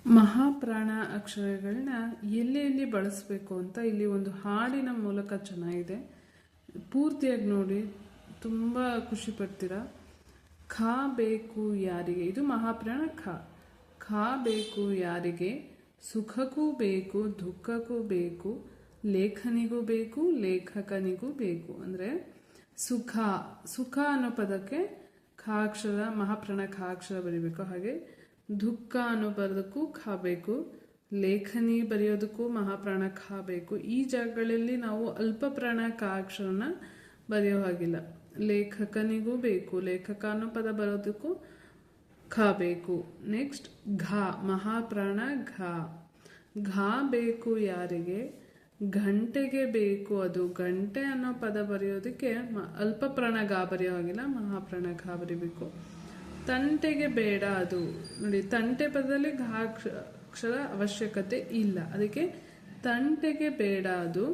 ಮಹಾಪ್ರಾಣ ಅಕ್ಷರಗಳನ್ನ ಎಲ್ಲಿ ಬಳಸಬೇಕು ಅಂತ ಇಲ್ಲಿ ಒಂದು ಹಾಡಿನ ಮೂಲಕ ಚೆನ್ನಾಗಿದೆ. ಪೂರ್ತಿಯಾಗಿ ನೋಡಿ, ತುಂಬ ಖುಷಿ ಪಡ್ತೀರಾ. ಖ ಬೇಕು ಯಾರಿಗೆ, ಇದು ಮಹಾಪ್ರಾಣ ಖ. ಖ ಬೇಕು ಯಾರಿಗೆ, ಸುಖಕ್ಕೂ ಬೇಕು ದುಃಖಕ್ಕೂ ಬೇಕು, ಲೇಖನಿಗೂ ಬೇಕು ಲೇಖಕನಿಗೂ ಬೇಕು. ಅಂದರೆ ಸುಖ, ಸುಖ ಅನ್ನೋ ಪದಕ್ಕೆ ಖ ಅಕ್ಷರ, ಮಹಾಪ್ರಾಣ ಖ ಅಕ್ಷರ ಬರೀಬೇಕು. ಹಾಗೆ ದುಃಖ ಅನ್ನೋ ಬರೋದಕ್ಕೂ ಖ ಬೇಕು, ಲೇಖನಿ ಬರೆಯೋದಕ್ಕೂ ಮಹಾಪ್ರಾಣ ಖ ಬೇಕು. ಈ ಜಾಗಗಳಲ್ಲಿ ನಾವು ಅಲ್ಪ ಪ್ರಾಣ ಖ ಅಕ್ಷರನ ಬರೆಯೋ ಹಾಗಿಲ್ಲ. ಲೇಖಕನಿಗೂ ಬೇಕು, ಲೇಖಕ ಅನ್ನೋ ಪದ ಬರೋದಕ್ಕೂ ಖ ಬೇಕು. ನೆಕ್ಸ್ಟ್ ಘ, ಮಹಾಪ್ರಾಣ ಘ. ಘ ಬೇಕು ಯಾರಿಗೆ, ಗಂಟೆಗೆ ಬೇಕು, ಅದು ಗಂಟೆ ಅನ್ನೋ ಪದ ಬರೆಯೋದಕ್ಕೆ ಅಲ್ಪ ಪ್ರಾಣ ಗ ಬರೆಯೋ ಹಾಗಿಲ್ಲ, ಮಹಾಪ್ರಾಣ ಘ ಬರೀಬೇಕು. ತಂಟೆಗೆ ಬೇಡ, ಅದು ನೋಡಿ ತಂಟೆ ಪದದಲ್ಲಿ ಘ ಅಕ್ಷರ ಅವಶ್ಯಕತೆ ಇಲ್ಲ, ಅದಕ್ಕೆ ತಂಟೆಗೆ ಬೇಡ ಅದು.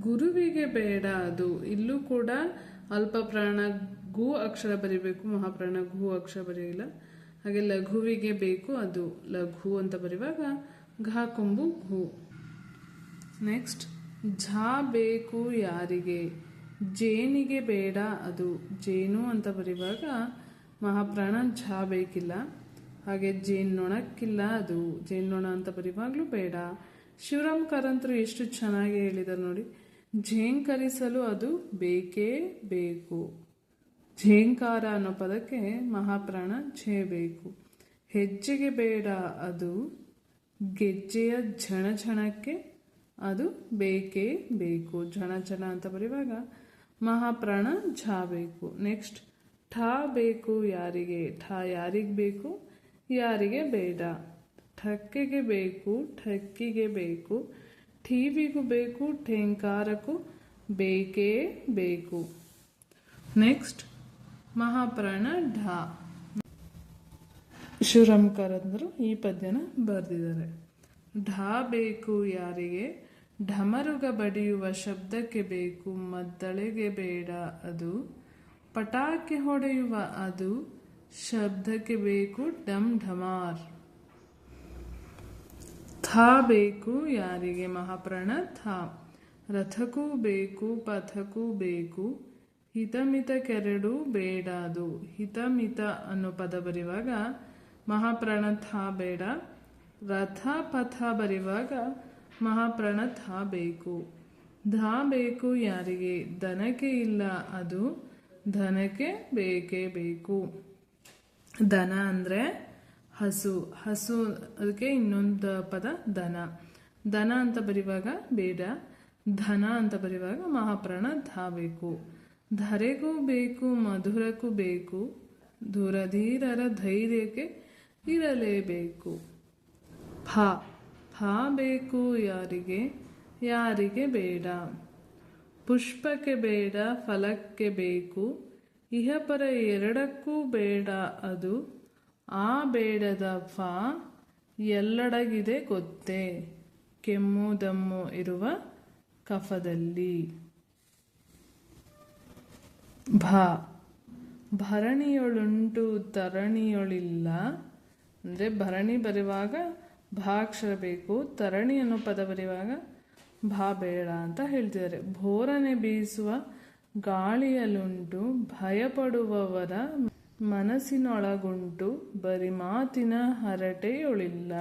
ಗುರುವಿಗೆ ಬೇಡ ಅದು, ಇಲ್ಲೂ ಕೂಡ ಅಲ್ಪ ಪ್ರಾಣ ಗು ಅಕ್ಷರ ಬರಿಬೇಕು, ಮಹಾಪ್ರಾಣ ಘು ಅಕ್ಷರ ಬರೆಯಿಲ್ಲ. ಹಾಗೆ ಲಘುವಿಗೆ ಬೇಕು, ಅದು ಲಘು ಅಂತ ಬರೆಯುವಾಗ ಘ ಕೊಂಬು ಘು. ನೆಕ್ಸ್ಟ್ ಝ ಬೇಕು ಯಾರಿಗೆ, ಜೇನಿಗೆ ಬೇಡ, ಅದು ಜೇನು ಅಂತ ಬರೆಯುವಾಗ ಮಹಾಪ್ರಾಣ ಝ ಬೇಕಿಲ್ಲ. ಹಾಗೆ ಜೇನ್ನೊಣಕ್ಕಿಲ್ಲ, ಅದು ಜೇನ್ನೊಣ ಅಂತ ಬರೆಯುವಾಗಲೂ ಬೇಡ. ಶಿವರಾಮ್ ಕಾರಂತರು ಎಷ್ಟು ಚೆನ್ನಾಗಿ ಹೇಳಿದ್ದಾರೆ ನೋಡಿ. ಝೇಂಕರಿಸಲು ಅದು ಬೇಕೇ ಬೇಕು, ಝೇಂಕಾರ ಅನ್ನೋ ಪದಕ್ಕೆ ಮಹಾಪ್ರಾಣ ಝೇ ಬೇಕು. ಹೆಜ್ಜೆಗೆ ಬೇಡ, ಅದು ಗೆಜ್ಜೆಯ ಝಣಝಣಕ್ಕೆ ಅದು ಬೇಕೇ ಬೇಕು, ಝಣ ಝಣ ಅಂತ ಬರೆಯುವಾಗ ಮಹಾಪ್ರಾಣ ಝ ಬೇಕು. ನೆಕ್ಸ್ಟ್ ಠ ಬೇಕು ಯಾರಿಗೆ, ಠ ಯಾರಿಗೆ ಬೇಕು ಯಾರಿಗೆ ಬೇಡ. ಠಕ್ಕೆಗೆ ಬೇಕು ಠಕ್ಕಿಗೆ ಬೇಕು, ಟಿವಿಗೂ ಬೇಕು ಠೇಂಕಾರಕ್ಕೂ ಬೇಕೇ ಬೇಕು. ನೆಕ್ಸ್ಟ್ ಮಹಾಪ್ರಾಣ ಢ. ಶಿವರಾಮ್ ಕಾರಂತರು ಈ ಪದ್ಯನ ಬರೆದಿದ್ದಾರೆ. ಢ ಬೇಕು ಯಾರಿಗೆ, ಢಮರುಗ ಬಡಿಯುವ ಶಬ್ದಕ್ಕೆ ಬೇಕು, ಮದ್ದಳೆಗೆ ಬೇಡ, ಅದು ಪಟಾಕಿ ಹೊಡೆಯುವ ಅದು ಶಬ್ದಕ್ಕೆ ಬೇಕು, ಡಮ್ ಢಮಾರ್. ಥ ಬೇಕು ಯಾರಿಗೆ, ಮಹಾಪ್ರಾಣ ಥ. ರಥಕ್ಕೂ ಬೇಕು ಪಥಕ್ಕೂ ಬೇಕು, ಹಿತಮಿತ ಕೆರಡು ಬೇಡ, ಅದು ಹಿತಮಿತ ಅನ್ನೋ ಪದ ಬರೆಯುವಾಗ ಮಹಾಪ್ರಾಣ ಥ ಬೇಡ. ರಥ ಪಥ ಬರೆಯುವಾಗ ಮಹಾಪ್ರಾಣ ಥ ಬೇಕು. ಧ ಬೇಕು ಯಾರಿಗೆ, ದನಕ್ಕೆ ಇಲ್ಲ, ಅದು ಧನಕ್ಕೆ ಬೇಕೇ ಬೇಕು. ದನ ಅಂದರೆ ಹಸು, ಹಸು ಅದಕ್ಕೆ ಇನ್ನೊಂದು ಪದ ದನ. ದನ ಅಂತ ಬರೆಯುವಾಗ ಬೇಡ, ಧನ ಅಂತ ಬರೆಯುವಾಗ ಮಹಾಪ್ರಾಣ ಧ ಬೇಕು. ಧರೆಗೂ ಬೇಕು ಮಧುರಕ್ಕೂ ಬೇಕು, ಧುರಧೀರರ ಧೈರ್ಯಕ್ಕೆ ಇರಲೇಬೇಕು. ಫ, ಫ ಬೇಕು ಯಾರಿಗೆ, ಯಾರಿಗೆ ಬೇಡ. ಪುಷ್ಪಕ್ಕೆ ಬೇಡ ಫಲಕ್ಕೆ ಬೇಕು, ಇಹಪರ ಎರಡಕ್ಕೂ ಬೇಡ, ಅದು ಆ ಬೇಡದ ಫ ಎಲ್ಲಡಗಿದೆ ಗೊತ್ತೇ, ಕೆಮ್ಮು ದಮ್ಮು ಇರುವ ಕಫದಲ್ಲಿ. ಭ, ಭರಣಿಯೊಳುಂಟು ತರಣಿಯೊಳಿಲ್ಲ, ಅಂದರೆ ಭರಣಿ ಬರೆಯುವಾಗ ಭ ಅಕ್ಷರ ಬೇಕು, ತರಣಿ ಅನ್ನೋ ಪದ ಬರೆಯುವಾಗ ಭಾ ಬೇಡ ಅಂತ ಹೇಳ್ತಿದ್ದಾರೆ. ಬೋರನೆ ಬೀಸುವ ಗಾಳಿಯಲ್ಲುಂಟು, ಭಯಪಡುವವರ ಮನಸ್ಸಿನೊಳಗುಂಟು, ಬರಿ ಮಾತಿನ ಹರಟೆಯೊಳಿಲ್ಲ.